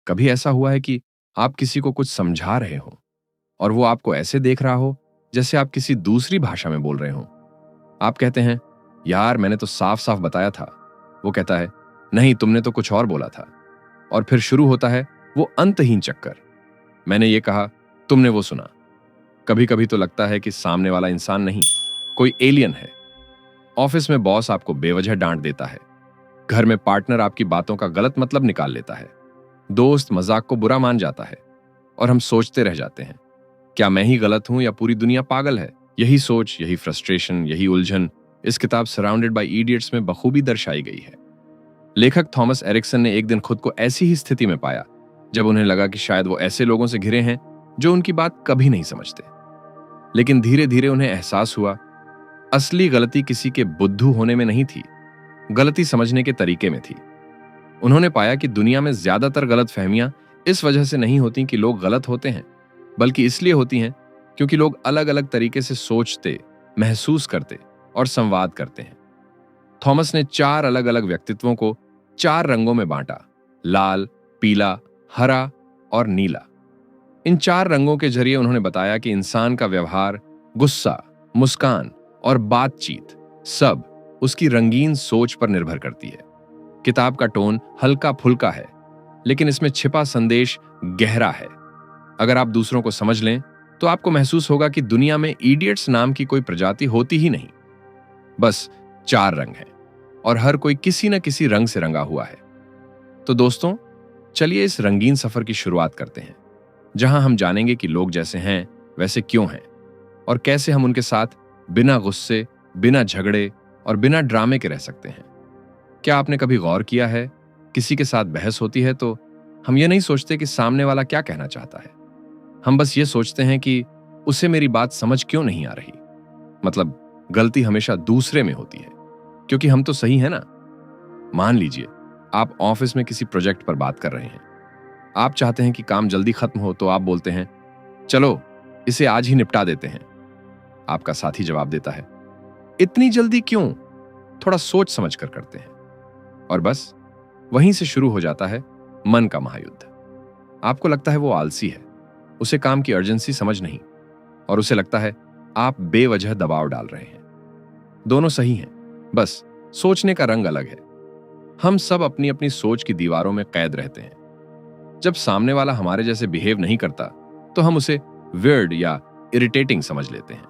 कभी ऐसा हुआ है कि आप किसी को कुछ समझा रहे हो और वो आपको ऐसे देख रहा हो जैसे आप किसी दूसरी भाषा में बोल रहे हो? आप कहते हैं, यार मैंने तो साफ साफ बताया था। वो कहता है, नहीं तुमने तो कुछ और बोला था। और फिर शुरू होता है वो अंतहीन चक्कर। मैंने ये कहा, तुमने वो सुना। कभी कभी तो लगता है कि सामने वाला इंसान नहीं, कोई एलियन है। ऑफिस में बॉस आपको बेवजह डांट देता है। घर में पार्टनर आपकी बातों का गलत मतलब निकाल लेता है। दोस्त मजाक को बुरा मान जाता है और हम सोचते रह जाते हैं, क्या मैं ही गलत हूं या पूरी दुनिया पागल है? यही सोच, यही फ्रस्ट्रेशन, यही उलझन इस किताब सराउंडेड बाय इडियट्स में बखूबी दर्शाई गई है। लेखक थॉमस एरिक्सन ने एक दिन खुद को ऐसी ही स्थिति में पाया जब उन्हें लगा कि शायद वो ऐसे लोगों से घिरे हैं जो उनकी बात कभी नहीं समझते। लेकिन धीरे धीरे उन्हें एहसास हुआ, असली गलती किसी के बुद्धू होने में नहीं थी, गलती समझने के तरीके में थी। उन्होंने पाया कि दुनिया में ज्यादातर गलतफहमियां इस वजह से नहीं होती कि लोग गलत होते हैं, बल्कि इसलिए होती हैं क्योंकि लोग अलग अलग तरीके से सोचते, महसूस करते और संवाद करते हैं। थॉमस ने 4 अलग अलग व्यक्तित्वों को 4 रंगों में बांटा, लाल, पीला, हरा और नीला। इन 4 रंगों के जरिए उन्होंने बताया कि इंसान का व्यवहार, गुस्सा, मुस्कान और बातचीत सब उसकी रंगीन सोच पर निर्भर करती है। किताब का टोन हल्का फुल्का है, लेकिन इसमें छिपा संदेश गहरा है। अगर आप दूसरों को समझ लें तो आपको महसूस होगा कि दुनिया में इडियट्स नाम की कोई प्रजाति होती ही नहीं। बस 4 रंग हैं और हर कोई किसी न किसी रंग से रंगा हुआ है। तो दोस्तों, चलिए इस रंगीन सफर की शुरुआत करते हैं, जहां हम जानेंगे कि लोग जैसे हैं वैसे क्यों हैं और कैसे हम उनके साथ बिना गुस्से, बिना झगड़े और बिना ड्रामे के रह सकते हैं। क्या आपने कभी गौर किया है, किसी के साथ बहस होती है तो हम ये नहीं सोचते कि सामने वाला क्या कहना चाहता है। हम बस ये सोचते हैं कि उसे मेरी बात समझ क्यों नहीं आ रही। मतलब गलती हमेशा दूसरे में होती है, क्योंकि हम तो सही है ना। मान लीजिए आप ऑफिस में किसी प्रोजेक्ट पर बात कर रहे हैं। आप चाहते हैं कि काम जल्दी खत्म हो तो आप बोलते हैं, चलो इसे आज ही निपटा देते हैं। आपका साथी जवाब देता है, इतनी जल्दी क्यों, थोड़ा सोच समझ कर करते हैं। और बस वहीं से शुरू हो जाता है मन का महायुद्ध। आपको लगता है वो आलसी है, उसे काम की अर्जेंसी समझ नहीं, और उसे लगता है आप बेवजह दबाव डाल रहे हैं। दोनों सही हैं, बस सोचने का रंग अलग है। हम सब अपनी अपनी सोच की दीवारों में कैद रहते हैं। जब सामने वाला हमारे जैसे बिहेव नहीं करता तो हम उसे वियर्ड या इरिटेटिंग समझ लेते हैं।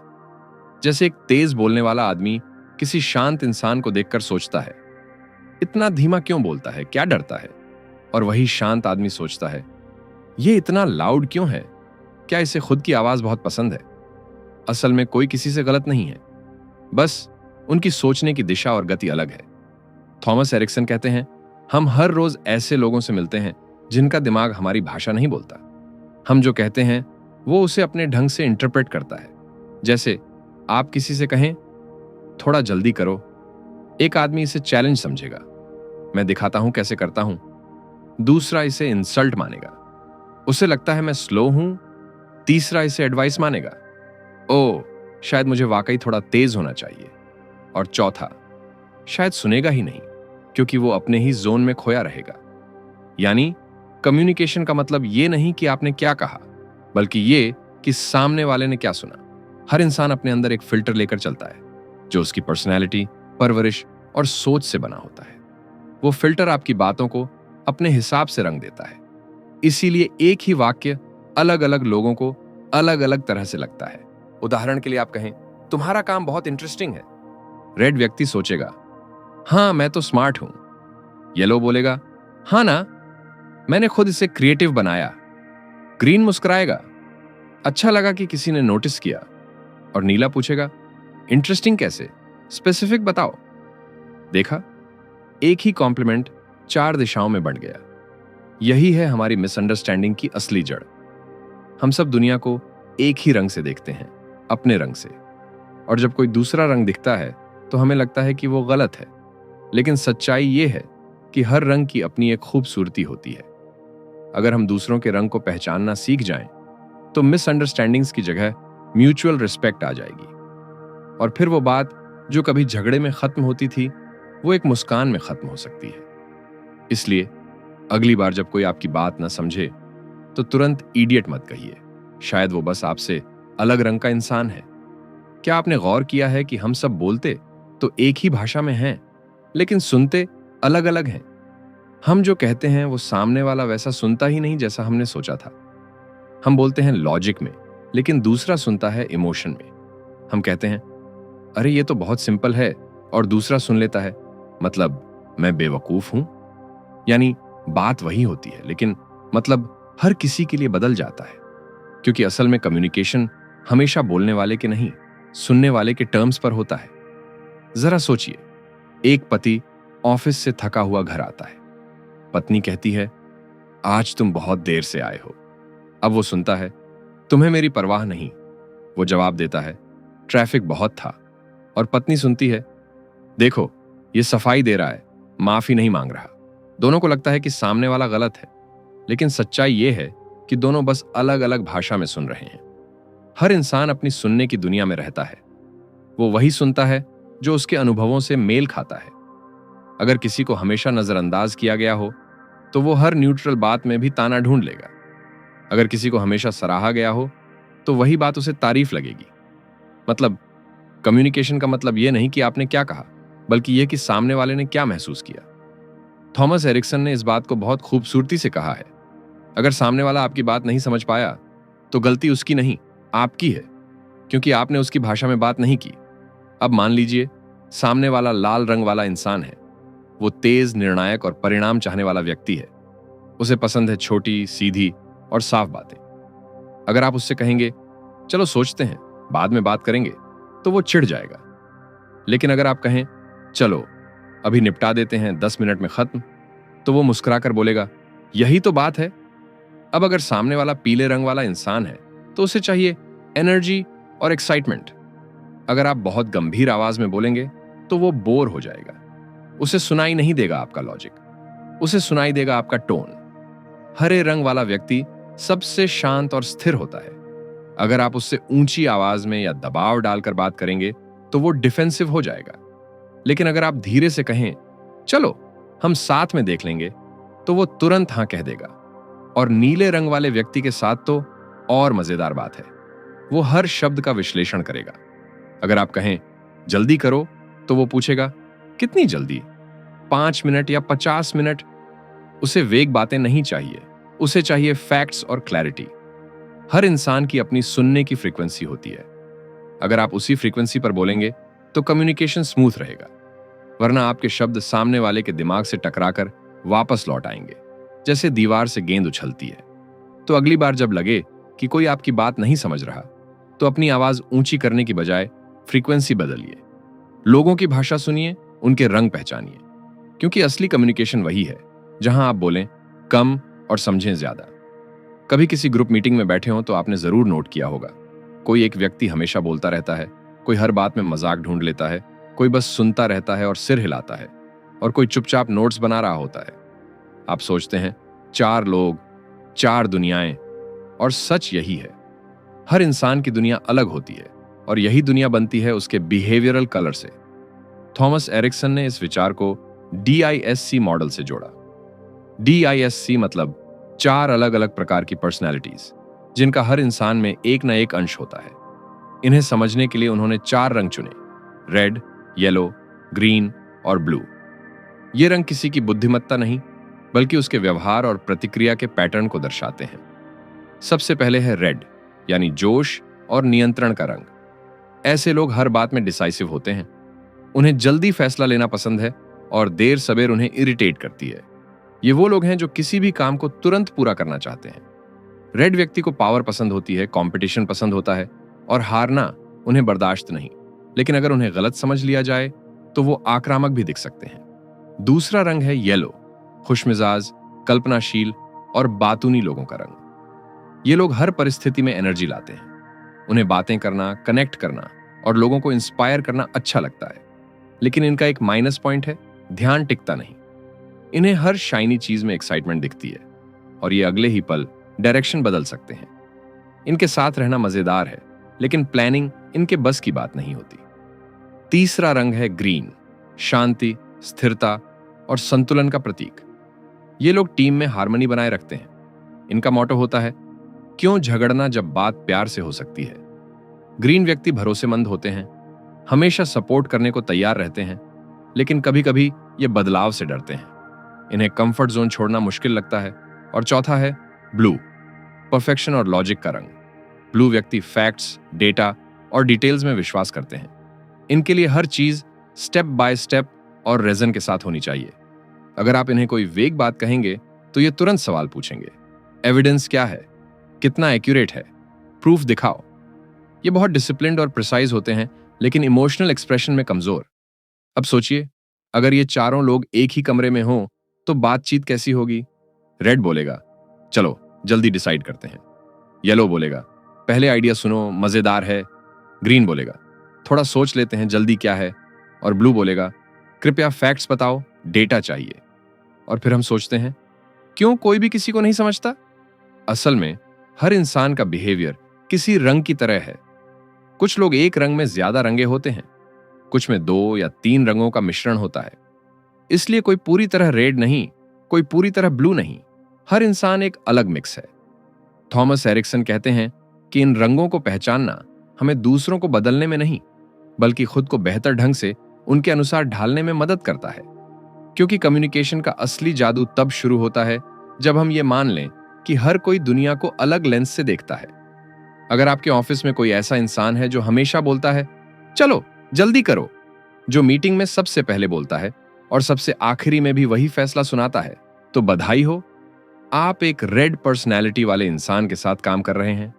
जैसे एक तेज बोलने वाला आदमी किसी शांत इंसान को देखकर सोचता है, इतना धीमा क्यों बोलता है, क्या डरता है? और वही शांत आदमी सोचता है, ये इतना लाउड क्यों है, क्या इसे खुद की आवाज बहुत पसंद है? असल में कोई किसी से गलत नहीं है, बस उनकी सोचने की दिशा और गति अलग है। थॉमस एरिक्सन कहते हैं, हम हर रोज ऐसे लोगों से मिलते हैं जिनका दिमाग हमारी भाषा नहीं बोलता। हम जो कहते हैं वो उसे अपने ढंग से इंटरप्रेट करता है। जैसे आप किसी से कहें, थोड़ा जल्दी करो, एक आदमी इसे चैलेंज समझेगा, मैं दिखाता हूं कैसे करता हूं। दूसरा इसे इंसल्ट मानेगा, उसे लगता है मैं स्लो हूं। तीसरा इसे एडवाइस मानेगा, ओ शायद मुझे वाकई थोड़ा तेज होना चाहिए। और चौथा शायद सुनेगा ही नहीं, क्योंकि वो अपने ही जोन में खोया रहेगा। यानी कम्युनिकेशन का मतलब ये नहीं कि आपने क्या कहा, बल्कि ये कि सामने वाले ने क्या सुना। हर इंसान अपने अंदर एक फिल्टर लेकर चलता है जो उसकी पर्सनैलिटी, परवरिश और सोच से बना होता है। वो फिल्टर आपकी बातों को अपने हिसाब से रंग देता है। इसीलिए एक ही वाक्य अलग अलग लोगों को अलग अलग तरह से लगता है। उदाहरण के लिए आप कहें, तुम्हारा काम बहुत इंटरेस्टिंग है। रेड व्यक्ति सोचेगा, हाँ मैं तो स्मार्ट हूं। येलो बोलेगा, हाँ ना, मैंने खुद इसे क्रिएटिव बनाया। ग्रीन मुस्कुराएगा, अच्छा लगा कि किसी ने नोटिस किया। और नीला पूछेगा, इंटरेस्टिंग कैसे, स्पेसिफिक बताओ। देखा, एक ही कॉम्प्लीमेंट 4 दिशाओं में बढ़ गया। यही है हमारी मिसअंडरस्टैंडिंग की असली जड़। हम सब दुनिया को एक ही रंग से देखते हैं, अपने रंग से। और जब कोई दूसरा रंग दिखता है तो हमें लगता है कि वो गलत है। लेकिन सच्चाई ये है कि हर रंग की अपनी एक खूबसूरती होती है। अगर हम दूसरों के रंग को पहचानना सीख जाएं, तो मिसअंडरस्टैंडिंग्स की जगह म्यूचुअल रिस्पेक्ट आ जाएगी। और फिर वो बात जो कभी झगड़े में खत्म होती थी, वो एक मुस्कान में खत्म हो सकती है। इसलिए अगली बार जब कोई आपकी बात ना समझे तो तुरंत इडियट मत कहिए। शायद वो बस आपसे अलग रंग का इंसान है। क्या आपने गौर किया है कि हम सब बोलते तो एक ही भाषा में हैं, लेकिन सुनते अलग अलग हैं। हम जो कहते हैं वो सामने वाला वैसा सुनता ही नहीं जैसा हमने सोचा था। हम बोलते हैं लॉजिक में, लेकिन दूसरा सुनता है इमोशन में। हम कहते हैं अरे ये तो बहुत सिंपल है, और दूसरा सुन लेता है मतलब मैं बेवकूफ हूं। यानी बात वही होती है, लेकिन मतलब हर किसी के लिए बदल जाता है। क्योंकि असल में कम्युनिकेशन हमेशा बोलने वाले के नहीं, सुनने वाले के टर्म्स पर होता है। जरा सोचिए, एक पति ऑफिस से थका हुआ घर आता है। पत्नी कहती है आज तुम बहुत देर से आए हो। अब वो सुनता है तुम्हें मेरी परवाह नहीं। वो जवाब देता है ट्रैफिक बहुत था। और पत्नी सुनती है देखो ये सफाई दे रहा है, माफी नहीं मांग रहा। दोनों को लगता है कि सामने वाला गलत है, लेकिन सच्चाई ये है कि दोनों बस अलग अलग भाषा में सुन रहे हैं। हर इंसान अपनी सुनने की दुनिया में रहता है। वो वही सुनता है जो उसके अनुभवों से मेल खाता है। अगर किसी को हमेशा नजरअंदाज किया गया हो तो वो हर न्यूट्रल बात में भी ताना ढूंढ लेगा। अगर किसी को हमेशा सराहा गया हो तो वही बात उसे तारीफ लगेगी। मतलब कम्युनिकेशन का मतलब यह नहीं कि आपने क्या कहा, बल्कि यह कि सामने वाले ने क्या महसूस किया। थॉमस एरिक्सन ने इस बात को बहुत खूबसूरती से कहा है, अगर सामने वाला आपकी बात नहीं समझ पाया तो गलती उसकी नहीं, आपकी है, क्योंकि आपने उसकी भाषा में बात नहीं की। अब मान लीजिए सामने वाला लाल रंग वाला इंसान है। वो तेज, निर्णायक और परिणाम चाहने वाला व्यक्ति है। उसे पसंद है छोटी, सीधी और साफ बातें। अगर आप उससे कहेंगे चलो सोचते हैं, बाद में बात करेंगे, तो वो चिढ़ जाएगा। लेकिन अगर आप कहें चलो अभी निपटा देते हैं, 10 मिनट में खत्म, तो वो मुस्कुराकर बोलेगा यही तो बात है। अब अगर सामने वाला पीले रंग वाला इंसान है तो उसे चाहिए एनर्जी और एक्साइटमेंट। अगर आप बहुत गंभीर आवाज में बोलेंगे तो वो बोर हो जाएगा। उसे सुनाई नहीं देगा आपका लॉजिक, उसे सुनाई देगा आपका टोन। हरे रंग वाला व्यक्ति सबसे शांत और स्थिर होता है। अगर आप उससे ऊंची आवाज में या दबाव डालकर बात करेंगे तो वो डिफेंसिव हो जाएगा। लेकिन अगर आप धीरे से कहें चलो हम साथ में देख लेंगे, तो वो तुरंत हां कह देगा। और नीले रंग वाले व्यक्ति के साथ तो और मजेदार बात है, वो हर शब्द का विश्लेषण करेगा। अगर आप कहें जल्दी करो तो वो पूछेगा कितनी जल्दी, 5 मिनट या 50 मिनट। उसे वेग बातें नहीं चाहिए, उसे चाहिए फैक्ट्स और क्लैरिटी। हर इंसान की अपनी सुनने की फ्रीक्वेंसी होती है। अगर आप उसी फ्रीक्वेंसी पर बोलेंगे तो कम्युनिकेशन स्मूथ रहेगा, वरना आपके शब्द सामने वाले के दिमाग से टकराकर वापस लौट आएंगे, जैसे दीवार से गेंद उछलती है। तो अगली बार जब लगे कि कोई आपकी बात नहीं समझ रहा, तो अपनी आवाज ऊंची करने की बजाय फ्रीक्वेंसी बदलिए। लोगों की भाषा सुनिए, उनके रंग पहचानिए, क्योंकि असली कम्युनिकेशन वही है जहां आप बोलें कम और समझें ज्यादा। कभी किसी ग्रुप मीटिंग में बैठे हो तो आपने जरूर नोट किया होगा, कोई एक व्यक्ति हमेशा बोलता रहता है, कोई हर बात में मजाक ढूंढ लेता है, कोई बस सुनता रहता है और सिर हिलाता है, और कोई चुपचाप नोट्स बना रहा होता है। आप सोचते हैं 4 लोग, 4 दुनियाएं, और सच यही है। हर इंसान की दुनिया अलग होती है, और यही दुनिया बनती है उसके बिहेवियरल कलर से। थॉमस एरिक्सन ने इस विचार को DISC मॉडल से जोड़ा। DISC मतलब 4 अलग अलग प्रकार की पर्सनैलिटीज, जिनका हर इंसान में एक न एक अंश होता है। इन्हें समझने के लिए उन्होंने 4 रंग चुने, रेड, येलो, ग्रीन और ब्लू। ये रंग किसी की बुद्धिमत्ता नहीं, बल्कि उसके व्यवहार और प्रतिक्रिया के पैटर्न को दर्शाते हैं। सबसे पहले है रेड, यानी जोश और नियंत्रण का रंग। ऐसे लोग हर बात में डिसाइसिव होते हैं। उन्हें जल्दी फैसला लेना पसंद है और देर सवेर उन्हें इरिटेट करती है। ये वो लोग हैं जो किसी भी काम को तुरंत पूरा करना चाहते हैं। रेड व्यक्ति को पावर पसंद होती है, कंपटीशन पसंद होता है, और हारना उन्हें बर्दाश्त नहीं। लेकिन अगर उन्हें गलत समझ लिया जाए तो वो आक्रामक भी दिख सकते हैं। दूसरा रंग है येलो, खुशमिजाज, कल्पनाशील और बातूनी लोगों का रंग। ये लोग हर परिस्थिति में एनर्जी लाते हैं। उन्हें बातें करना, कनेक्ट करना और लोगों को इंस्पायर करना अच्छा लगता है। लेकिन इनका एक माइनस पॉइंट है, ध्यान टिकता नहीं। इन्हें हर शाइनी चीज में एक्साइटमेंट दिखती है, और ये अगले ही पल डायरेक्शन बदल सकते हैं। इनके साथ रहना मजेदार है, लेकिन प्लानिंग इनके बस की बात नहीं होती। तीसरा रंग है ग्रीन, शांति, स्थिरता और संतुलन का प्रतीक। ये लोग टीम में हार्मनी बनाए रखते हैं। इनका मोटो होता है, क्यों झगड़ना जब बात प्यार से हो सकती है। ग्रीन व्यक्ति भरोसेमंद होते हैं, हमेशा सपोर्ट करने को तैयार रहते हैं, लेकिन कभी कभी ये बदलाव से डरते हैं। इन्हें कंफर्ट जोन छोड़ना मुश्किल लगता है। और चौथा है ब्लू, परफेक्शन और लॉजिक का रंग। ब्लू व्यक्ति फैक्ट्स, डेटा और डिटेल्स में विश्वास करते हैं। इनके लिए हर चीज स्टेप बाय स्टेप और रीजन के साथ होनी चाहिए। अगर आप इन्हें कोई वेग बात कहेंगे तो ये तुरंत सवाल पूछेंगे, एविडेंस क्या है, कितना एक्यूरेट है, प्रूफ दिखाओ। ये बहुत डिसिप्लिन्ड और प्रिसाइज होते हैं, लेकिन इमोशनल एक्सप्रेशन में कमजोर। अब सोचिए, अगर ये चारों लोग एक ही कमरे में हों तो बातचीत कैसी होगी। रेड बोलेगा, चलो जल्दी डिसाइड करते हैं। येलो बोलेगा, पहले आइडिया सुनो, मजेदार है। ग्रीन बोलेगा, थोड़ा सोच लेते हैं, जल्दी क्या है। और ब्लू बोलेगा, कृपया फैक्ट्स बताओ, डेटा चाहिए। और फिर हम सोचते हैं, क्यों कोई भी किसी को नहीं समझता। असल में हर इंसान का बिहेवियर किसी रंग की तरह है। कुछ लोग एक रंग में ज्यादा रंगे होते हैं, कुछ में 2 या 3 रंगों का मिश्रण होता है। इसलिए कोई पूरी तरह रेड नहीं, कोई पूरी तरह ब्लू नहीं। हर इंसान एक अलग मिक्स है। थॉमस एरिक्सन कहते हैं कि इन रंगों को पहचानना हमें दूसरों को बदलने में नहीं, बल्कि खुद को बेहतर ढंग से उनके अनुसार ढालने में मदद करता है। क्योंकि कम्युनिकेशन का असली जादू तब शुरू होता है जब हम ये मान लें कि हर कोई दुनिया को अलग लेंस से देखता है। अगर आपके ऑफिस में कोई ऐसा इंसान है जो हमेशा बोलता है, चलो जल्दी करो, जो मीटिंग में सबसे पहले बोलता है और सबसे आखिरी में भी वही फैसला सुनाता है, तो बधाई हो, आप एक रेड पर्सनैलिटी वाले इंसान के साथ काम कर रहे हैं।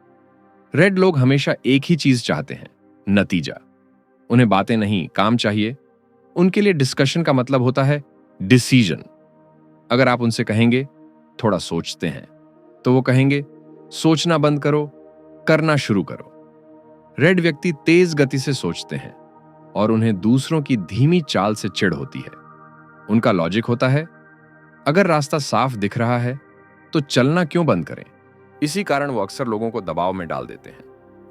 रेड लोग हमेशा एक ही चीज चाहते हैं, नतीजा। उन्हें बातें नहीं, काम चाहिए। उनके लिए डिस्कशन का मतलब होता है डिसीजन। अगर आप उनसे कहेंगे थोड़ा सोचते हैं, तो वो कहेंगे सोचना बंद करो, करना शुरू करो। रेड व्यक्ति तेज गति से सोचते हैं और उन्हें दूसरों की धीमी चाल से चिढ़ होती है। उनका लॉजिक होता है, अगर रास्ता साफ दिख रहा है तो चलना क्यों बंद करें। इसी कारण वो अक्सर लोगों को दबाव में डाल देते हैं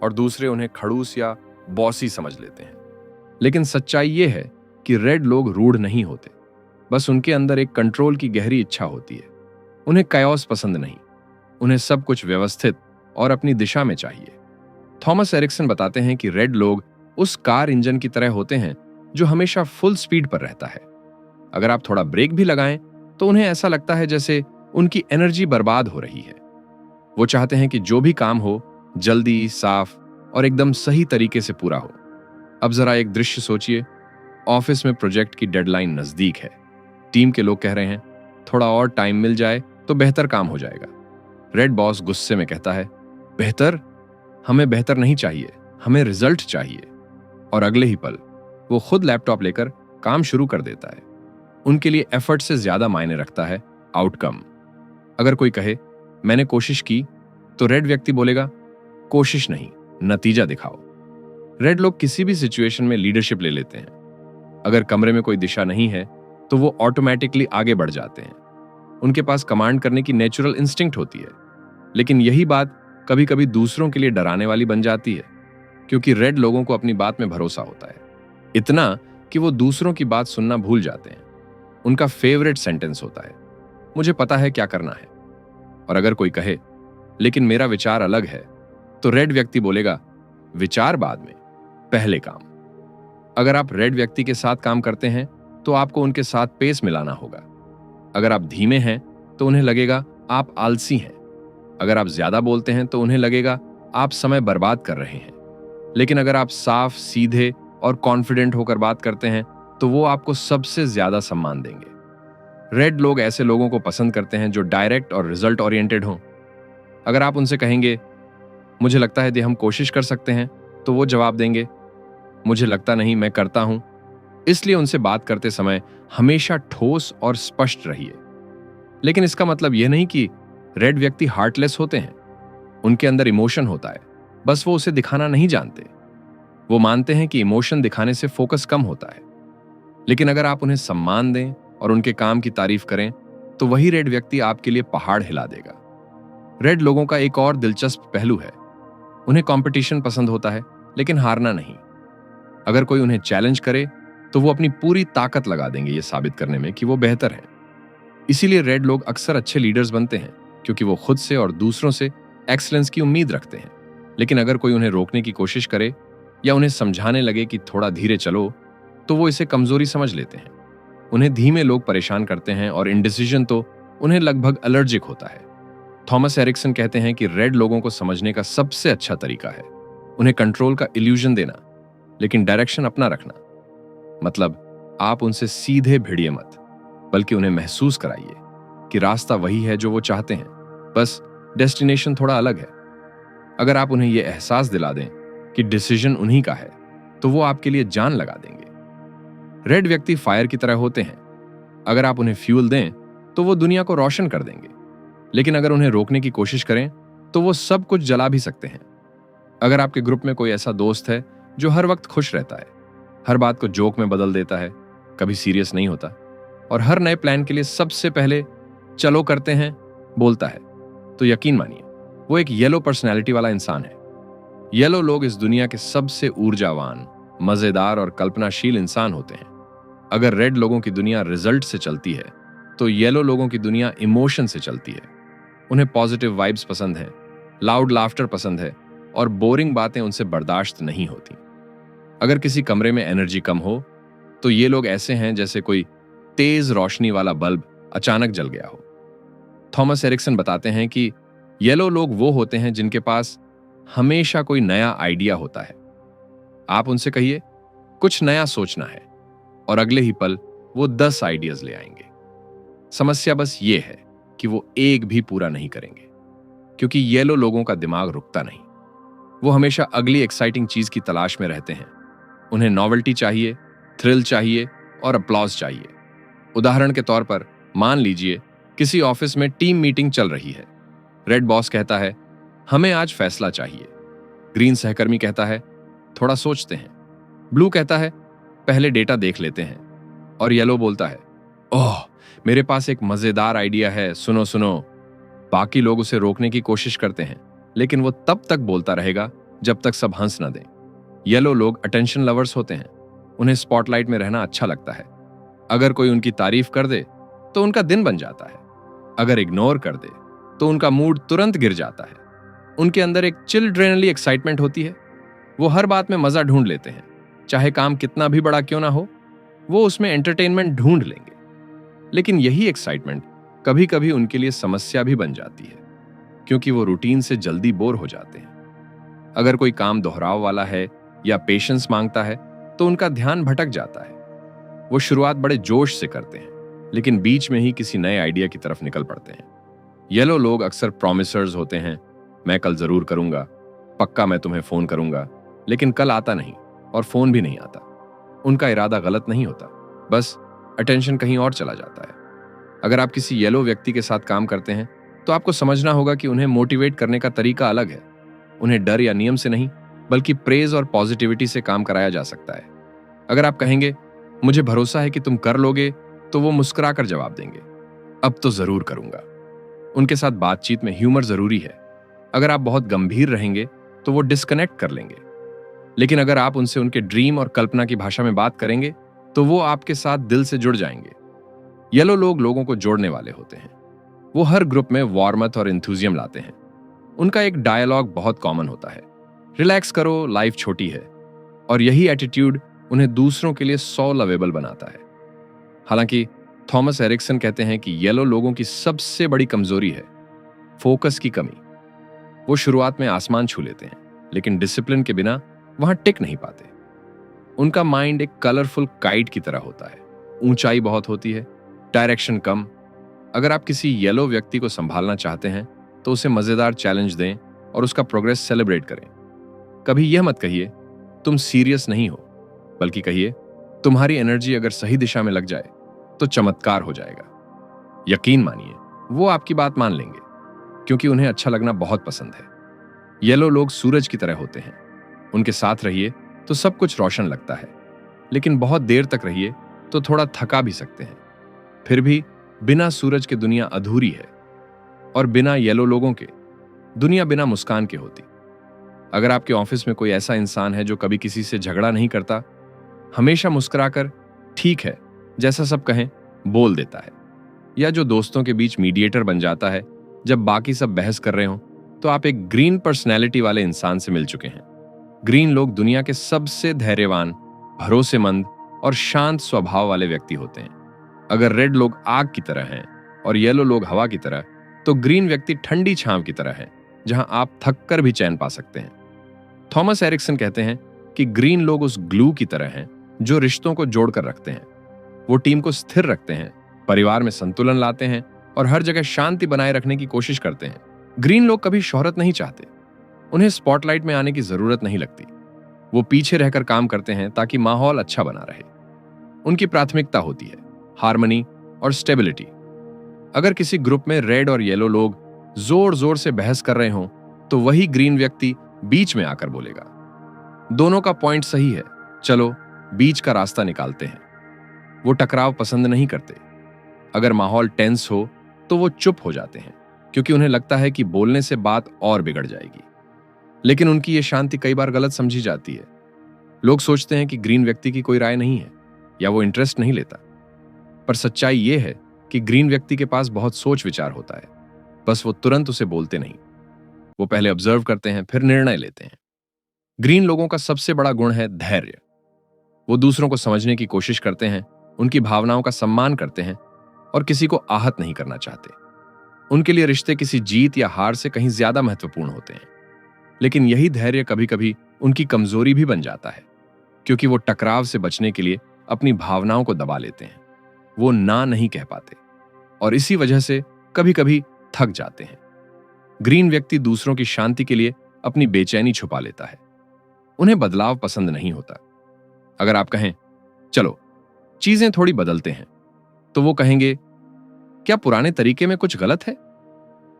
और दूसरे उन्हें खड़ूस या बॉसी समझ लेते हैं। लेकिन सच्चाई ये है कि रेड लोग रूढ़ नहीं होते, बस उनके अंदर एक कंट्रोल की गहरी इच्छा होती है। उन्हें कायोस पसंद नहीं, उन्हें सब कुछ व्यवस्थित और अपनी दिशा में चाहिए। थॉमस एरिक्सन बताते हैं कि रेड लोग उस कार इंजन की तरह होते हैं जो हमेशा फुल स्पीड पर रहता है। अगर आप थोड़ा ब्रेक भी लगाएं तो उन्हें ऐसा लगता है जैसे उनकी एनर्जी बर्बाद हो रही है। वो चाहते हैं कि जो भी काम हो जल्दी, साफ और एकदम सही तरीके से पूरा हो। अब जरा एक दृश्य सोचिए, ऑफिस में प्रोजेक्ट की डेडलाइन नजदीक है। टीम के लोग कह रहे हैं थोड़ा और टाइम मिल जाए तो बेहतर काम हो जाएगा। रेड बॉस गुस्से में कहता है, बेहतर? हमें बेहतर नहीं चाहिए, हमें रिजल्ट चाहिए। और अगले ही पल वो खुद लैपटॉप लेकर काम शुरू कर देता है। उनके लिए एफर्ट से ज्यादा मायने रखता है आउटकम। अगर कोई कहे मैंने कोशिश की, तो रेड व्यक्ति बोलेगा कोशिश नहीं, नतीजा दिखाओ। रेड लोग किसी भी सिचुएशन में लीडरशिप ले लेते हैं। अगर कमरे में कोई दिशा नहीं है तो वो ऑटोमेटिकली आगे बढ़ जाते हैं। उनके पास कमांड करने की नेचुरल इंस्टिंक्ट होती है। लेकिन यही बात कभी कभी दूसरों के लिए डराने वाली बन जाती है, क्योंकि रेड लोगों को अपनी बात में भरोसा होता है, इतना कि वो दूसरों की बात सुनना भूल जाते हैं। उनका फेवरेट सेंटेंस होता है, मुझे पता है क्या करना है। और अगर कोई कहे लेकिन मेरा विचार अलग है, तो रेड व्यक्ति बोलेगा विचार बाद में, पहले काम। अगर आप रेड व्यक्ति के साथ काम करते हैं तो आपको उनके साथ पेस मिलाना होगा। अगर आप धीमे हैं तो उन्हें लगेगा आप आलसी हैं। अगर आप ज्यादा बोलते हैं तो उन्हें लगेगा आप समय बर्बाद कर रहे हैं। लेकिन अगर आप साफ, सीधे और कॉन्फिडेंट होकर बात करते हैं तो वो आपको सबसे ज्यादा सम्मान देंगे। रेड लोग ऐसे लोगों को पसंद करते हैं जो डायरेक्ट और रिजल्ट ओरिएंटेड हों। अगर आप उनसे कहेंगे मुझे लगता है कि हम कोशिश कर सकते हैं, तो वो जवाब देंगे मुझे लगता नहीं, मैं करता हूं। इसलिए उनसे बात करते समय हमेशा ठोस और स्पष्ट रहिए। लेकिन इसका मतलब यह नहीं कि रेड व्यक्ति हार्टलेस होते हैं। उनके अंदर इमोशन होता है, बस वो उसे दिखाना नहीं जानते। वो मानते हैं कि इमोशन दिखाने से फोकस कम होता है। लेकिन अगर आप उन्हें सम्मान दें और उनके काम की तारीफ करें, तो वही रेड व्यक्ति आपके लिए पहाड़ हिला देगा। रेड लोगों का एक और दिलचस्प पहलू है, उन्हें कंपटीशन पसंद होता है, लेकिन हारना नहीं। अगर कोई उन्हें चैलेंज करे तो वो अपनी पूरी ताकत लगा देंगे ये साबित करने में कि वो बेहतर है। इसीलिए रेड लोग अक्सर अच्छे लीडर्स बनते हैं, क्योंकि वो खुद से और दूसरों से एक्सीलेंस की उम्मीद रखते हैं। लेकिन अगर कोई उन्हें रोकने की कोशिश करे या उन्हें समझाने लगे कि थोड़ा धीरे चलो, तो वो इसे कमजोरी समझ लेते हैं। उन्हें धीमे लोग परेशान करते हैं और इनडिसीजन तो उन्हें लगभग एलर्जिक होता है। थॉमस एरिक्सन कहते हैं कि रेड लोगों को समझने का सबसे अच्छा तरीका है उन्हें कंट्रोल का इल्यूजन देना, लेकिन डायरेक्शन अपना रखना। मतलब आप उनसे सीधे भिड़िए मत, बल्कि उन्हें महसूस कराइए कि रास्ता वही है जो वो चाहते हैं, बस डेस्टिनेशन थोड़ा अलग है। अगर आप उन्हें यह एहसास दिला दें कि डिसीजन उन्हीं का है, तो वो आपके लिए जान लगा देंगे। रेड व्यक्ति फायर की तरह होते हैं। अगर आप उन्हें फ्यूल दें तो वो दुनिया को रोशन कर देंगे, लेकिन अगर उन्हें रोकने की कोशिश करें तो वो सब कुछ जला भी सकते हैं। अगर आपके ग्रुप में कोई ऐसा दोस्त है जो हर वक्त खुश रहता है, हर बात को जोक में बदल देता है, कभी सीरियस नहीं होता और हर नए प्लान के लिए सबसे पहले चलो करते हैं बोलता है, तो यकीन मानिए वो एक येलो पर्सनैलिटी वाला इंसान है। येलो लोग इस दुनिया के सबसे ऊर्जावान, मजेदार और कल्पनाशील इंसान होते हैं। अगर रेड लोगों की दुनिया रिजल्ट से चलती है, तो येलो लोगों की दुनिया इमोशन से चलती है। उन्हें पॉजिटिव वाइब्स पसंद है, लाउड लाफ्टर पसंद है और बोरिंग बातें उनसे बर्दाश्त नहीं होती। अगर किसी कमरे में एनर्जी कम हो, तो ये लोग ऐसे हैं जैसे कोई तेज रोशनी वाला बल्ब अचानक जल गया हो। थॉमस एरिक्सन बताते हैं कि येलो लोग वो होते हैं जिनके पास हमेशा कोई नया आइडिया होता है। आप उनसे कहिए कुछ नया सोचना है और अगले ही पल वो 10 आइडियाज ले आएंगे। समस्या बस ये है कि वो एक भी पूरा नहीं करेंगे, क्योंकि येलो लोगों का दिमाग रुकता नहीं। वो हमेशा अगली एक्साइटिंग चीज की तलाश में रहते हैं। उन्हें नॉवेल्टी चाहिए, थ्रिल चाहिए और अप्लॉज चाहिए। उदाहरण के तौर पर मान लीजिए किसी ऑफिस में टीम मीटिंग चल रही है। रेड बॉस कहता है हमें आज फैसला चाहिए। ग्रीन सहकर्मी कहता है थोड़ा सोचते हैं। ब्लू कहता है पहले डेटा देख लेते हैं। और येलो बोलता है ओह मेरे पास एक मजेदार आइडिया है, सुनो सुनो। बाकी लोग उसे रोकने की कोशिश करते हैं, लेकिन वो तब तक बोलता रहेगा जब तक सब हंस न दें। येलो लोग अटेंशन लवर्स होते हैं। उन्हें स्पॉटलाइट में रहना अच्छा लगता है। अगर कोई उनकी तारीफ कर दे तो उनका दिन बन जाता है। अगर इग्नोर कर दे तो उनका मूड तुरंत गिर जाता है। उनके अंदर एक चिल्ड्रेनली एक्साइटमेंट होती है। वो हर बात में मजा ढूंढ लेते हैं, चाहे काम कितना भी बड़ा क्यों ना हो, वो उसमें एंटरटेनमेंट ढूंढ लेंगे। लेकिन यही एक्साइटमेंट कभी कभी उनके लिए समस्या भी बन जाती है, क्योंकि वो रूटीन से जल्दी बोर हो जाते हैं। अगर कोई काम दोहराव वाला है या पेशेंस मांगता है, तो उनका ध्यान भटक जाता है। वो शुरुआत बड़े जोश से करते हैं, लेकिन बीच में ही किसी नए आइडिया की तरफ निकल पड़ते हैं। येलो लोग अक्सर प्रॉमिसर्स होते हैं। मैं कल जरूर करूंगा, पक्का मैं तुम्हें फोन करूंगा, लेकिन कल आता नहीं और फोन भी नहीं आता। उनका इरादा गलत नहीं होता, बस अटेंशन कहीं और चला जाता है। अगर आप किसी येलो व्यक्ति के साथ काम करते हैं, तो आपको समझना होगा कि उन्हें मोटिवेट करने का तरीका अलग है। उन्हें डर या नियम से नहीं, बल्कि प्रेज और पॉजिटिविटी से काम कराया जा सकता है। अगर आप कहेंगे मुझे भरोसा है कि तुम कर लोगे, तो वो मुस्कुराकर जवाब देंगे अब तो जरूर करूंगा। उनके साथ बातचीत में ह्यूमर जरूरी है। अगर आप बहुत गंभीर रहेंगे तो वो डिस्कनेक्ट कर लेंगे, लेकिन अगर आप उनसे उनके ड्रीम और कल्पना की भाषा में बात करेंगे तो वो आपके साथ दिल से जुड़ जाएंगे। येलो लोग लोगों को जोड़ने वाले होते हैं। वो हर ग्रुप में वार्मथ और इंथुजियम लाते हैं। उनका एक डायलॉग बहुत कॉमन होता है, रिलैक्स करो, लाइफ छोटी है। और यही एटीट्यूड उन्हें दूसरों के लिए 100 लवेबल बनाता है। हालांकि थॉमस एरिक्सन कहते हैं कि येलो लोगों की सबसे बड़ी कमजोरी है फोकस की कमी। वो शुरुआत में आसमान छू लेते हैं, लेकिन डिसिप्लिन के बिना वहां टिक नहीं पाते। उनका माइंड एक कलरफुल काइट की तरह होता है। ऊंचाई बहुत होती है, डायरेक्शन कम। अगर आप किसी येलो व्यक्ति को संभालना चाहते हैं, तो उसे मजेदार चैलेंज दें और उसका प्रोग्रेस सेलिब्रेट करें। कभी यह मत कहिए तुम सीरियस नहीं हो, बल्कि कहिए तुम्हारी एनर्जी अगर सही दिशा में लग जाए तो चमत्कार हो जाएगा। यकीन मानिए वो आपकी बात मान लेंगे, क्योंकि उन्हें अच्छा लगना बहुत पसंद है। येलो लोग सूरज की तरह होते हैं। उनके साथ रहिए तो सब कुछ रोशन लगता है, लेकिन बहुत देर तक रहिए तो थोड़ा थका भी सकते हैं। फिर भी बिना सूरज के दुनिया अधूरी है, और बिना येलो लोगों के दुनिया बिना मुस्कान के होती। अगर आपके ऑफिस में कोई ऐसा इंसान है जो कभी किसी से झगड़ा नहीं करता, हमेशा मुस्कुराकर ठीक है जैसा सब कहें बोल देता है, या जो दोस्तों के बीच मीडिएटर बन जाता है जब बाकी सब बहस कर रहे हो, तो आप एक ग्रीन पर्सनैलिटी वाले इंसान से मिल चुके हैं। ग्रीन लोग दुनिया के सबसे धैर्यवान, भरोसेमंद और शांत स्वभाव वाले व्यक्ति होते हैं। अगर रेड लोग आग की तरह हैं और येलो लोग हवा की तरह, तो ग्रीन व्यक्ति ठंडी छांव की तरह है, जहां आप थक कर भी चैन पा सकते हैं। थॉमस एरिक्सन कहते हैं कि ग्रीन लोग उस ग्लू की तरह हैं जो रिश्तों को जोड़कर रखते हैं। वो टीम को स्थिर रखते हैं, परिवार में संतुलन लाते हैं और हर जगह शांति बनाए रखने की कोशिश करते हैं। ग्रीन लोग कभी शोहरत नहीं चाहते, उन्हें स्पॉटलाइट में आने की जरूरत नहीं लगती। वो पीछे रहकर काम करते हैं ताकि माहौल अच्छा बना रहे। उनकी प्राथमिकता होती है हार्मनी और स्टेबिलिटी। अगर किसी ग्रुप में रेड और येलो लोग जोर जोर से बहस कर रहे हों, तो वही ग्रीन व्यक्ति बीच में आकर बोलेगा, दोनों का पॉइंट सही है, चलो बीच का रास्ता निकालते हैं। वो टकराव पसंद नहीं करते। अगर माहौल टेंस हो तो वो चुप हो जाते हैं, क्योंकि उन्हें लगता है कि बोलने से बात और बिगड़ जाएगी। लेकिन उनकी ये शांति कई बार गलत समझी जाती है। लोग सोचते हैं कि ग्रीन व्यक्ति की कोई राय नहीं है या वो इंटरेस्ट नहीं लेता। पर सच्चाई ये है कि ग्रीन व्यक्ति के पास बहुत सोच विचार होता है, बस वो तुरंत उसे बोलते नहीं। वो पहले ऑब्जर्व करते हैं, फिर निर्णय लेते हैं। ग्रीन लोगों का सबसे बड़ा गुण है धैर्य। वो दूसरों को समझने की कोशिश करते हैं, उनकी भावनाओं का सम्मान करते हैं और किसी को आहत नहीं करना चाहते। उनके लिए रिश्ते किसी जीत या हार से कहीं ज्यादा महत्वपूर्ण होते हैं। लेकिन यही धैर्य कभी कभी उनकी कमजोरी भी बन जाता है, क्योंकि वो टकराव से बचने के लिए अपनी भावनाओं को दबा लेते हैं। वो ना नहीं कह पाते और इसी वजह से कभी कभी थक जाते हैं। ग्रीन व्यक्ति दूसरों की शांति के लिए अपनी बेचैनी छुपा लेता है। उन्हें बदलाव पसंद नहीं होता। अगर आप कहें, चलो चीजें थोड़ी बदलते हैं, तो वो कहेंगे, क्या पुराने तरीके में कुछ गलत है?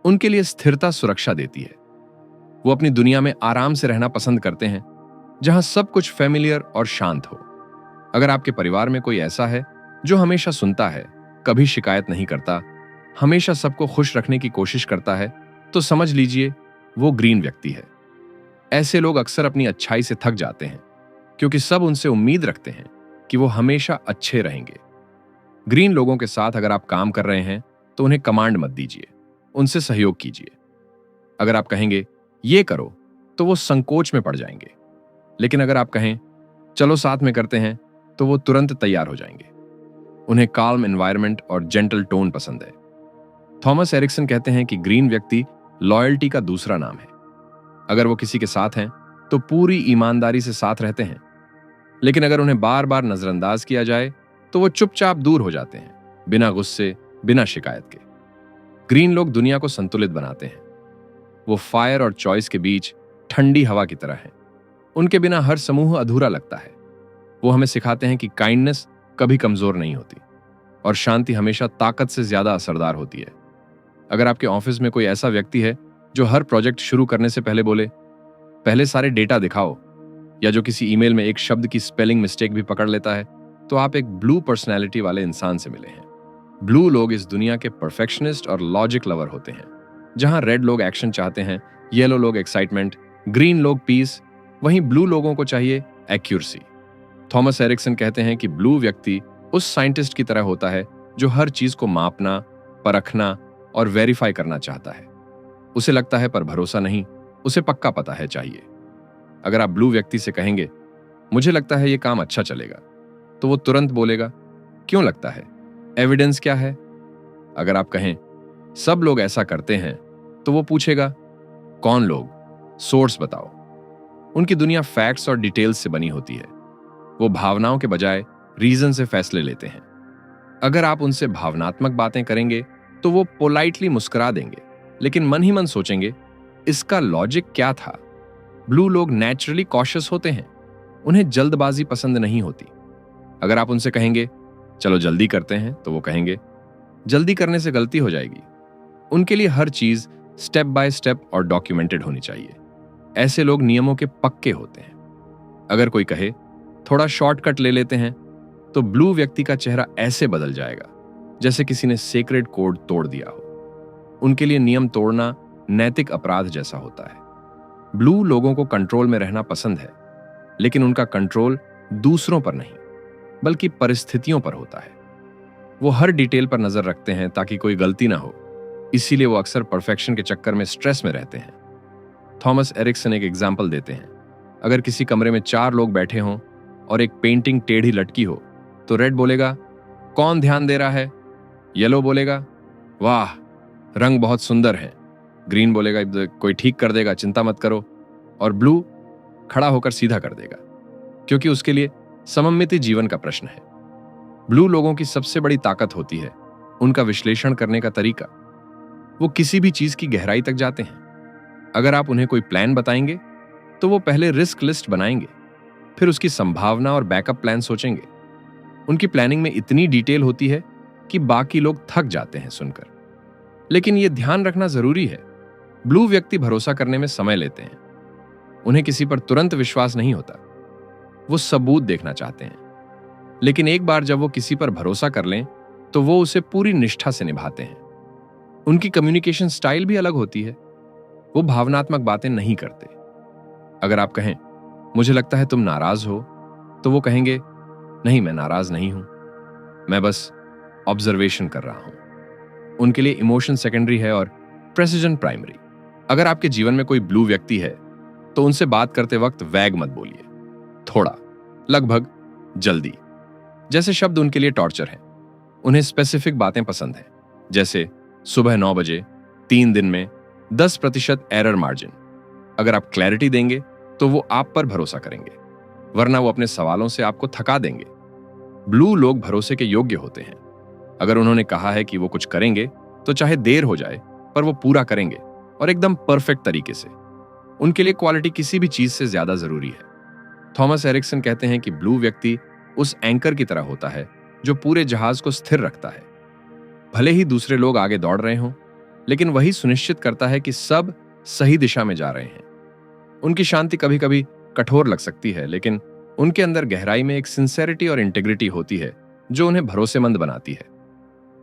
उनके लिए स्थिरता सुरक्षा देती है। वो अपनी दुनिया में आराम से रहना पसंद करते हैं, जहां सब कुछ फैमिलियर और शांत हो। अगर आपके परिवार में कोई ऐसा है जो हमेशा सुनता है, कभी शिकायत नहीं करता, हमेशा सबको खुश रखने की कोशिश करता है, तो समझ लीजिए वो ग्रीन व्यक्ति है। ऐसे लोग अक्सर अपनी अच्छाई से थक जाते हैं, क्योंकि सब उनसे उम्मीद रखते हैं कि वो हमेशा अच्छे रहेंगे। ग्रीन लोगों के साथ अगर आप काम कर रहे हैं तो उन्हें कमांड मत दीजिए, उनसे सहयोग कीजिए। अगर आप कहेंगे ये करो, तो वो संकोच में पड़ जाएंगे। लेकिन अगर आप कहें चलो साथ में करते हैं, तो वो तुरंत तैयार हो जाएंगे। उन्हें काल्म एनवायरनमेंट और जेंटल टोन पसंद है। थॉमस एरिक्सन कहते हैं कि ग्रीन व्यक्ति लॉयल्टी का दूसरा नाम है। अगर वो किसी के साथ हैं तो पूरी ईमानदारी से साथ रहते हैं, लेकिन अगर उन्हें बार बार नजरअंदाज किया जाए तो वो चुपचाप दूर हो जाते हैं, बिना गुस्से, बिना शिकायत के। ग्रीन लोग दुनिया को संतुलित बनाते हैं। वो फायर और चॉइस के बीच ठंडी हवा की तरह है। उनके बिना हर समूह अधूरा लगता है। वो हमें सिखाते हैं कि काइंडनेस कभी कमजोर नहीं होती और शांति हमेशा ताकत से ज्यादा असरदार होती है। अगर आपके ऑफिस में कोई ऐसा व्यक्ति है जो हर प्रोजेक्ट शुरू करने से पहले बोले, पहले सारे डेटा दिखाओ, या जो किसी ईमेल में एक शब्द की स्पेलिंग मिस्टेक भी पकड़ लेता है, तो आप एक ब्लू पर्सनैलिटी वाले इंसान से मिले हैं। ब्लू लोग इस दुनिया के परफेक्शनिस्ट और लॉजिक लवर होते हैं। जहां रेड लोग एक्शन चाहते हैं, येलो लोग एक्साइटमेंट, ग्रीन लोग पीस, वहीं ब्लू लोगों को चाहिए एक्यूरेसी। थॉमस एरिक्सन कहते हैं कि ब्लू व्यक्ति उस साइंटिस्ट की तरह होता है जो हर चीज को मापना, परखना और वेरीफाई करना चाहता है। उसे लगता है पर भरोसा नहीं, उसे पक्का पता है चाहिए। अगर आप ब्लू व्यक्ति से कहेंगे मुझे लगता है ये काम अच्छा चलेगा, तो वो तुरंत बोलेगा क्यों लगता है, एविडेंस क्या है? अगर आप कहें सब लोग ऐसा करते हैं, तो वो पूछेगा कौन लोग, सोर्स बताओ। उनकी दुनिया फैक्ट्स और डिटेल्स से बनी होती है। वो भावनाओं के बजाय रीजन से फैसले लेते हैं। अगर आप उनसे भावनात्मक बातें करेंगे तो वो पोलाइटली मुस्कुरा देंगे, लेकिन मन ही मन सोचेंगे इसका लॉजिक क्या था। ब्लू लोग नेचुरली कॉशियस होते हैं। उन्हें जल्दबाजी पसंद नहीं होती। अगर आप उनसे कहेंगे चलो जल्दी करते हैं, तो वो कहेंगे जल्दी करने से गलती हो जाएगी। उनके लिए हर चीज स्टेप बाय स्टेप और डॉक्यूमेंटेड होनी चाहिए। ऐसे लोग नियमों के पक्के होते हैं। अगर कोई कहे थोड़ा शॉर्टकट ले लेते हैं, तो ब्लू व्यक्ति का चेहरा ऐसे बदल जाएगा जैसे किसी ने सेक्रेड कोड तोड़ दिया हो। उनके लिए नियम तोड़ना नैतिक अपराध जैसा होता है। ब्लू लोगों को कंट्रोल में रहना पसंद है, लेकिन उनका कंट्रोल दूसरों पर नहीं, बल्कि परिस्थितियों पर होता है। वो हर डिटेल पर नजर रखते हैं ताकि कोई गलती ना हो, इसीलिए वो अक्सर परफेक्शन के चक्कर में स्ट्रेस में रहते हैं। थॉमस एरिक्सन एक एग्जाम्पल देते हैं। अगर किसी कमरे में 4 लोग बैठे हों और एक पेंटिंग टेढ़ी लटकी हो, तो रेड बोलेगा, कौन ध्यान दे रहा है? येलो बोलेगा, वाह, रंग बहुत सुंदर है। ग्रीन बोलेगा, कोई ठीक कर देगा, चिंता मत करो। और ब्लू खड़ा होकर सीधा कर देगा, क्योंकि उसके लिए सममिति जीवन का प्रश्न है। ब्लू लोगों की सबसे बड़ी ताकत होती है उनका विश्लेषण करने का तरीका। वो किसी भी चीज की गहराई तक जाते हैं। अगर आप उन्हें कोई प्लान बताएंगे तो वो पहले रिस्क लिस्ट बनाएंगे, फिर उसकी संभावना और बैकअप प्लान सोचेंगे। उनकी प्लानिंग में इतनी डिटेल होती है कि बाकी लोग थक जाते हैं सुनकर। लेकिन यह ध्यान रखना जरूरी है, ब्लू व्यक्ति भरोसा करने में समय लेते हैं। उन्हें किसी पर तुरंत विश्वास नहीं होता, वो सबूत देखना चाहते हैं। लेकिन एक बार जब वो किसी पर भरोसा कर लें तो वो उसे पूरी निष्ठा से निभाते हैं। उनकी कम्युनिकेशन स्टाइल भी अलग होती है। वो भावनात्मक बातें नहीं करते। अगर आप कहें, मुझे लगता है तुम नाराज हो, तो वो कहेंगे, नहीं, मैं नाराज नहीं हूं, मैं बस ऑब्जर्वेशन कर रहा हूं। उनके लिए इमोशन सेकेंडरी है और प्रेसिजन प्राइमरी। अगर आपके जीवन में कोई ब्लू व्यक्ति है तो उनसे बात करते वक्त वैग मत बोलिए। थोड़ा, लगभग, जल्दी जैसे शब्द उनके लिए टॉर्चर है। उन्हें स्पेसिफिक बातें पसंद हैं, जैसे सुबह 9 बजे, 3 दिन में, 10% एरर मार्जिन। अगर आप क्लैरिटी देंगे तो वो आप पर भरोसा करेंगे, वरना वो अपने सवालों से आपको थका देंगे। ब्लू लोग भरोसे के योग्य होते हैं। अगर उन्होंने कहा है कि वो कुछ करेंगे तो चाहे देर हो जाए पर वो पूरा करेंगे, और एकदम परफेक्ट तरीके से। उनके लिए क्वालिटी किसी भी चीज से ज्यादा जरूरी है। थॉमस एरिक्सन कहते हैं कि ब्लू व्यक्ति उस एंकर की तरह होता है जो पूरे जहाज को स्थिर रखता है। भले ही दूसरे लोग आगे दौड़ रहे हों, लेकिन वही सुनिश्चित करता है कि सब सही दिशा में जा रहे हैं। उनकी शांति कभी कभी कठोर लग सकती है, लेकिन उनके अंदर गहराई में एक सिंसेरिटी और इंटेग्रिटी होती है जो उन्हें भरोसेमंद बनाती है।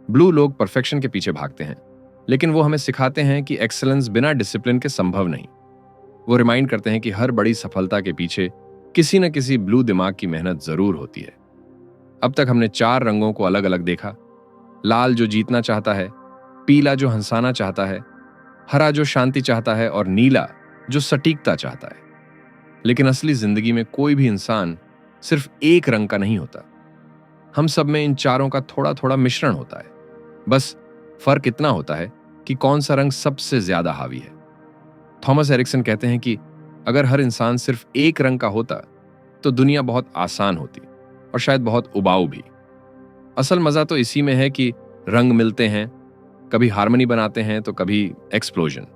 ब्लू लोग परफेक्शन के पीछे भागते हैं, लेकिन वो हमें सिखाते हैं कि एक्सेलेंस बिना डिसिप्लिन के संभव नहीं। वो रिमाइंड करते हैं कि हर बड़ी सफलता के पीछे किसी न किसी ब्लू दिमाग की मेहनत जरूर होती है। अब तक हमने 4 रंगों को अलग अलग देखा। लाल जो जीतना चाहता है, पीला जो हंसाना चाहता है, हरा जो शांति चाहता है, और नीला जो सटीकता चाहता है। लेकिन असली जिंदगी में कोई भी इंसान सिर्फ एक रंग का नहीं होता। हम सब में इन चारों का थोड़ा थोड़ा मिश्रण होता है। बस फर्क इतना होता है कि कौन सा रंग सबसे ज्यादा हावी है। थॉमस एरिक्सन कहते हैं कि अगर हर इंसान सिर्फ एक रंग का होता तो दुनिया बहुत आसान होती और शायद बहुत उबाऊ भी। असल मजा तो इसी में है कि रंग मिलते हैं, कभी हार्मनी बनाते हैं तो कभी एक्सप्लोजन।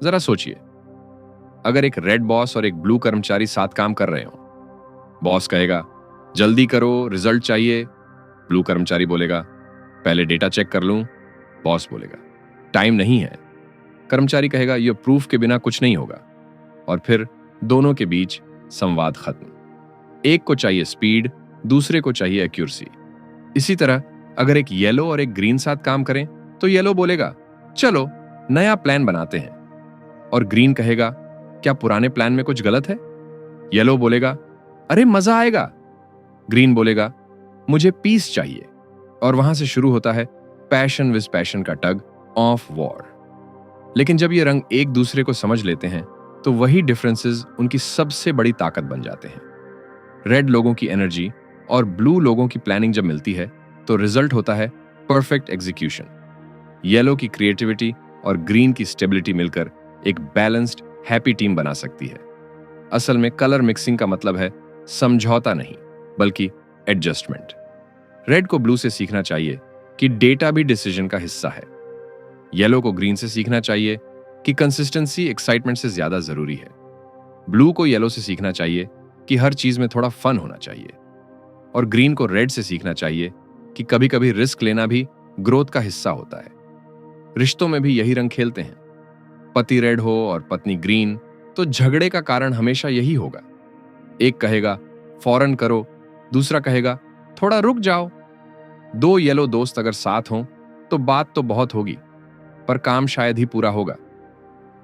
जरा सोचिए, अगर एक रेड बॉस और एक ब्लू कर्मचारी साथ काम कर रहे हो, बॉस कहेगा, जल्दी करो, रिजल्ट चाहिए। ब्लू कर्मचारी बोलेगा, पहले डेटा चेक कर लूं। बॉस बोलेगा, टाइम नहीं है। कर्मचारी कहेगा, यह प्रूफ के बिना कुछ नहीं होगा। और फिर दोनों के बीच संवाद खत्म। एक को चाहिए स्पीड, दूसरे को चाहिए एक्यूरेसी। इसी तरह अगर एक येलो और एक ग्रीन साथ काम करें तो येलो बोलेगा, चलो नया प्लान बनाते हैं। और ग्रीन कहेगा, क्या पुराने प्लान में कुछ गलत है? येलो बोलेगा, अरे मजा आएगा। ग्रीन बोलेगा, मुझे पीस चाहिए। और वहां से शुरू होता है पैशन विद पैशन का टग ऑफ वॉर। लेकिन जब ये रंग एक दूसरे को समझ लेते हैं तो वही डिफरेंसेस उनकी सबसे बड़ी ताकत बन जाते हैं। रेड लोगों की एनर्जी और ब्लू लोगों की प्लानिंग जब मिलती है तो रिजल्ट होता है परफेक्ट एग्जीक्यूशन। येलो की क्रिएटिविटी और ग्रीन की स्टेबिलिटी मिलकर एक बैलेंस्ड हैप्पी टीम बना सकती है। असल में कलर मिक्सिंग का मतलब है समझौता नहीं, बल्कि एडजस्टमेंट। रेड को ब्लू से सीखना चाहिए कि डेटा भी डिसीजन का हिस्सा है। येलो को ग्रीन से सीखना चाहिए कि कंसिस्टेंसी एक्साइटमेंट से ज्यादा जरूरी है। ब्लू को येलो से सीखना चाहिए कि हर चीज में थोड़ा फन होना चाहिए। और ग्रीन को रेड से सीखना चाहिए कि कभी कभी रिस्क लेना भी ग्रोथ का हिस्सा होता है। रिश्तों में भी यही रंग खेलते हैं। पति रेड हो और पत्नी ग्रीन तो झगड़े का कारण हमेशा यही होगा। एक कहेगा फौरन करो, दूसरा कहेगा थोड़ा रुक जाओ। 2 येलो दोस्त अगर साथ हों तो बात तो बहुत होगी, पर काम शायद ही पूरा होगा।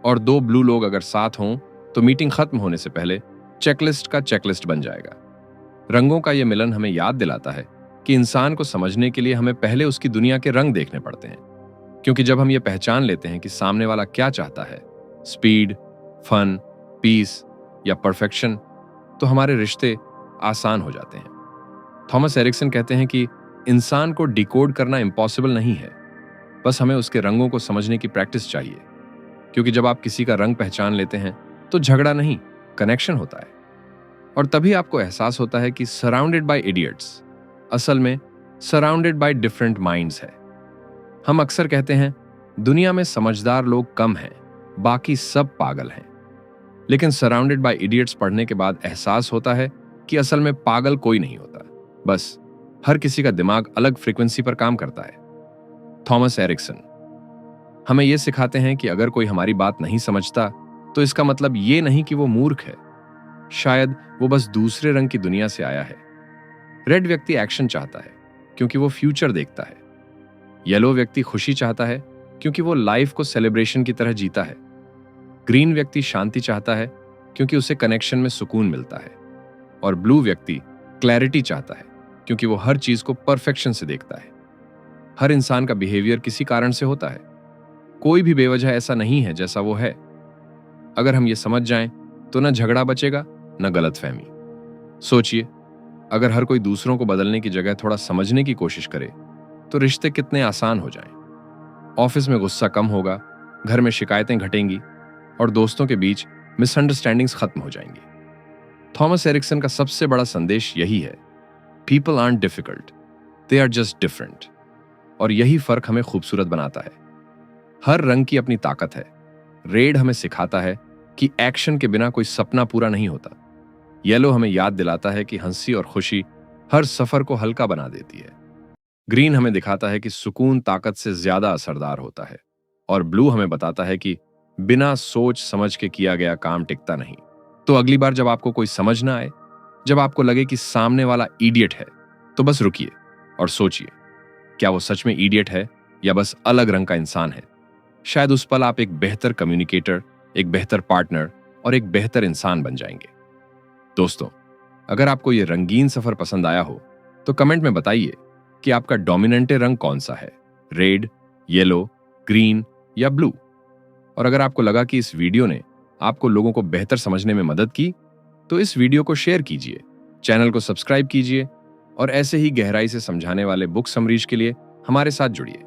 और 2 ब्लू लोग अगर साथ हों तो मीटिंग खत्म होने से पहले चेकलिस्ट का चेकलिस्ट बन जाएगा। रंगों का यह मिलन हमें याद दिलाता है कि इंसान को समझने के लिए हमें पहले उसकी दुनिया के रंग देखने पड़ते हैं, क्योंकि जब हम ये पहचान लेते हैं कि सामने वाला क्या चाहता है, स्पीड, फन, पीस या परफेक्शन, तो हमारे रिश्ते आसान हो जाते हैं। थॉमस एरिक्सन कहते हैं कि इंसान को डिकोड करना इम्पॉसिबल नहीं है, बस हमें उसके रंगों को समझने की प्रैक्टिस चाहिए, क्योंकि जब आप किसी का रंग पहचान लेते हैं तो झगड़ा नहीं, कनेक्शन होता है। और तभी आपको एहसास होता है कि सराउंडेड बाय इडियट्स असल में सराउंडेड बाय डिफरेंट माइंड्स है। हम अक्सर कहते हैं दुनिया में समझदार लोग कम हैं, बाकी सब पागल हैं। लेकिन सराउंडेड बाय इडियट्स पढ़ने के बाद एहसास होता है कि असल में पागल कोई नहीं होता, बस हर किसी का दिमाग अलग फ्रीक्वेंसी पर काम करता है। थॉमस एरिक्सन हमें यह सिखाते हैं कि अगर कोई हमारी बात नहीं समझता तो इसका मतलब ये नहीं कि वो मूर्ख है, शायद वो बस दूसरे रंग की दुनिया से आया है। रेड व्यक्ति एक्शन चाहता है क्योंकि वो फ्यूचर देखता है। येलो व्यक्ति खुशी चाहता है क्योंकि वो लाइफ को सेलिब्रेशन की तरह जीता है। ग्रीन व्यक्ति शांति चाहता है क्योंकि उसे कनेक्शन में सुकून मिलता है। और ब्लू व्यक्ति क्लैरिटी चाहता है क्योंकि वो हर चीज को परफेक्शन से देखता है। हर इंसान का बिहेवियर किसी कारण से होता है, कोई भी बेवजह ऐसा नहीं है जैसा वो है। अगर हम ये समझ जाएं तो न झगड़ा बचेगा न गलतफहमी। सोचिए, अगर हर कोई दूसरों को बदलने की जगह थोड़ा समझने की कोशिश करे तो रिश्ते कितने आसान हो जाएं। ऑफिस में गुस्सा कम होगा, घर में शिकायतें घटेंगी और दोस्तों के बीच मिसअंडरस्टैंडिंग्स खत्म हो जाएंगी। थॉमस एरिक्सन का सबसे बड़ा संदेश यही है, people aren't difficult, they are just different. और यही फर्क हमें खूबसूरत बनाता है। हर रंग की अपनी ताकत है। रेड हमें सिखाता है कि एक्शन के बिना कोई सपना पूरा नहीं होता। येलो हमें याद दिलाता है कि हंसी और खुशी हर सफर को हल्का बना देती है। ग्रीन हमें दिखाता है कि सुकून ताकत से ज्यादा असरदार होता है। और ब्लू हमें बताता है कि बिना सोच समझ के किया गया काम टिकता नहीं। तो अगली बार जब आपको कोई समझ ना आए, जब आपको लगे कि सामने वाला इडियट है, तो बस रुकिए और सोचिए, क्या वो सच में इडियट है या बस अलग रंग का इंसान है। शायद उस पल आप एक बेहतर कम्युनिकेटर, एक बेहतर पार्टनर और एक बेहतर इंसान बन जाएंगे। दोस्तों, अगर आपको ये रंगीन सफर पसंद आया हो तो कमेंट में बताइए कि आपका डोमिनेंटे रंग कौन सा है, रेड, येलो, ग्रीन या ब्लू। और अगर आपको लगा कि इस वीडियो ने आपको लोगों को बेहतर समझने में मदद की तो इस वीडियो को शेयर कीजिए, चैनल को सब्सक्राइब कीजिए और ऐसे ही गहराई से समझाने वाले बुक समरीज के लिए हमारे साथ जुड़िए।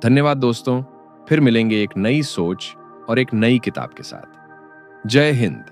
धन्यवाद दोस्तों, फिर मिलेंगे एक नई सोच और एक नई किताब के साथ। जय हिंद।